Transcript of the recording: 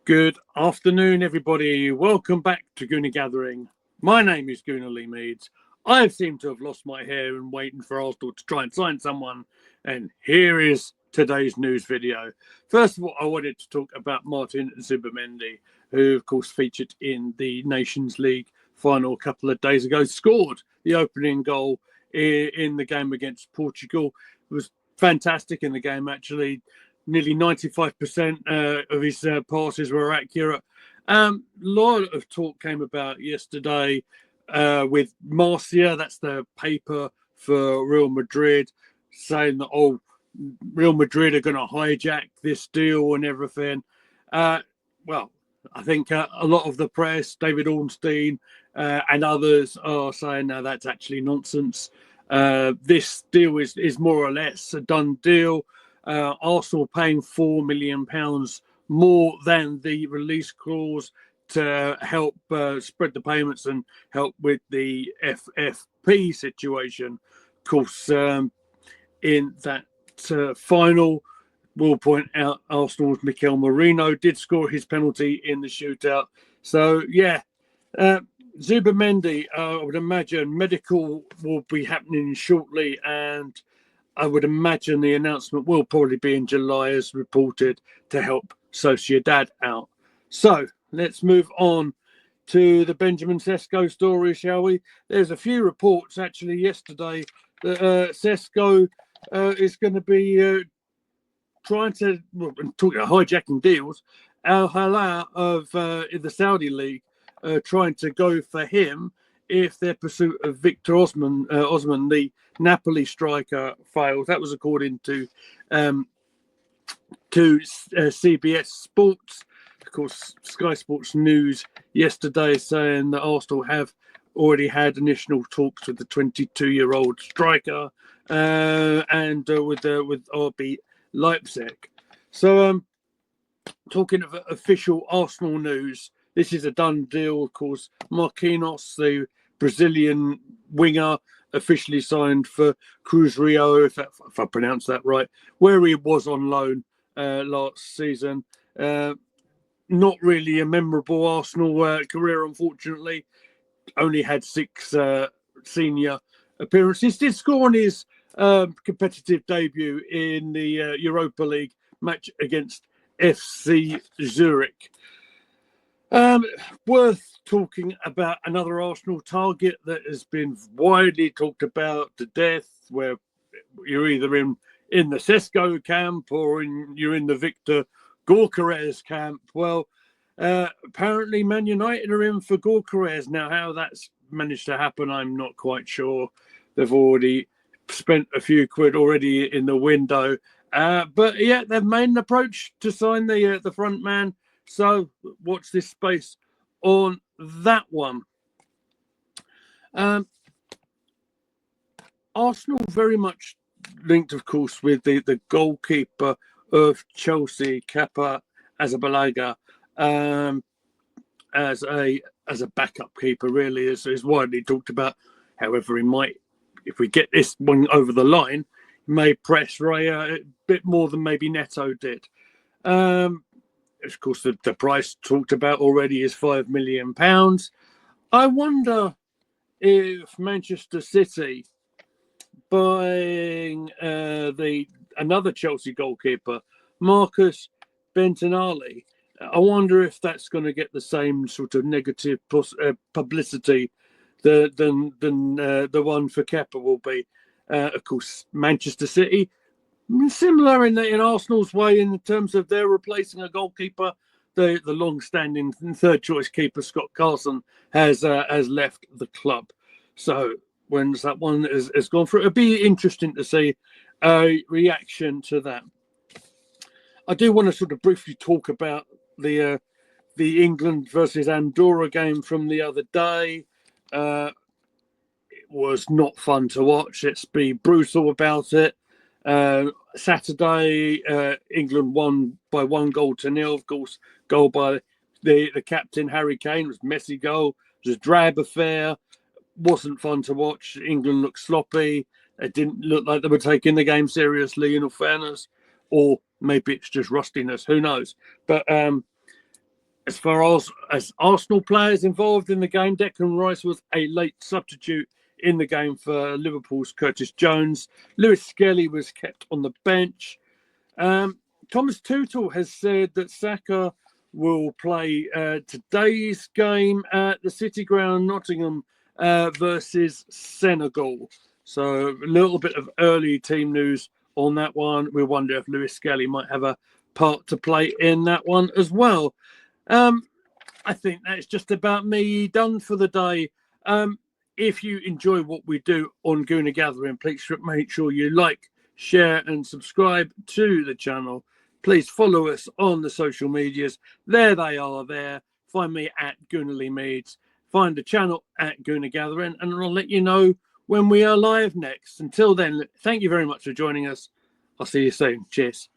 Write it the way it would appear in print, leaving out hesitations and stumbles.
Good afternoon, everybody. Welcome back to Gooner Gathering. My name is Gooner Lee Meads. I seem to have lost my hair and waiting for Arsenal to try and sign someone. And here is today's news video. First of all, I wanted to talk about Martin Zubimendi, who, of course, featured in the Nations League final a couple of days ago, scored the opening goal in the game against Portugal. It was fantastic in the game, actually. Nearly 95% of his passes were accurate. A lot of talk came about yesterday with Marcia, that's the paper for Real Madrid, saying that, Real Madrid are going to hijack this deal and everything. Well, I think a lot of the press, David Ornstein and others are saying, no, that's actually nonsense. This deal is more or less a done deal. Arsenal paying £4 million more than the release clause to help spread the payments and help with the FFP situation. Of course, in that final, we'll point out Arsenal's Mikel Merino did score his penalty in the shootout. So, yeah, Zubimendi, I would imagine medical will be happening shortly, and I would imagine the announcement will probably be in July, as reported, to help Sociedad out. So let's move on to the Benjamin Sesko story, shall we? There's a few reports actually yesterday that Sesko is going to be trying to, talking about hijacking deals, Al Hilal of the Saudi League trying to go for him if their pursuit of Victor Osman, the Napoli striker, fails. That was according to CBS Sports. Of course, Sky Sports News yesterday saying that Arsenal have already had initial talks with the 22-year-old striker and with RB Leipzig. So, talking of official Arsenal news, this is a done deal. Of course, Marquinhos, the Brazilian winger, officially signed for Cruzeiro, if I pronounce that right, where he was on loan last season. Not really a memorable Arsenal career, unfortunately. Only had 6 senior appearances. Did score on his competitive debut in the Europa League match against FC Zurich. Worth talking about another Arsenal target that has been widely talked about to death, where you're either in the Sesko camp or you're in the Victor Gyökeres camp. Well, apparently Man United are in for Gyökeres. Now, how that's managed to happen, I'm not quite sure. They've already spent a few quid already in the window. But yeah, they've made an approach to sign the front man. So watch this space on that one. Arsenal very much linked, of course, with the goalkeeper of Chelsea, Kepa Arrizabalaga, as a backup keeper, really, is widely talked about. However, he might, if we get this one over the line, he may press Raya a bit more than maybe Neto did. Of course, the price talked about already is £5 million. I wonder if Manchester City buying another Chelsea goalkeeper, Marcus Bentanali, I wonder if that's going to get the same sort of negative publicity than the one for Kepa will be. Of course, Manchester City, similar in Arsenal's way in terms of they're replacing a goalkeeper. The long-standing third-choice keeper Scott Carson has left the club. So when that one has gone through, it'd be interesting to see a reaction to that. I do want to sort of briefly talk about the England versus Andorra game from the other day. It was not fun to watch. Let's be brutal about it. Saturday, England won by 1-0. Of course, goal by the captain, Harry Kane. It was a messy goal. It was a drab affair. Wasn't fun to watch. England looked sloppy. It didn't look like they were taking the game seriously, in all fairness. Or maybe it's just rustiness. Who knows? But As far as Arsenal players involved in the game, Declan Rice was a late substitute in the game for Liverpool's Curtis Jones. Lewis Skelly was kept on the bench. Thomas Tuchel has said that Saka will play today's game at the City Ground, Nottingham versus Senegal. So a little bit of early team news on that one. We wonder if Lewis Skelly might have a part to play in that one as well. I think that's just about me done for the day. If you enjoy what we do on Gooner Gathering, please make sure you like, share and subscribe to the channel. Please follow us on the social medias. There they are there. Find me at Goonerly Meads. Find the channel at Gooner Gathering, and I'll let you know when we are live next. Until then, thank you very much for joining us. I'll see you soon. Cheers.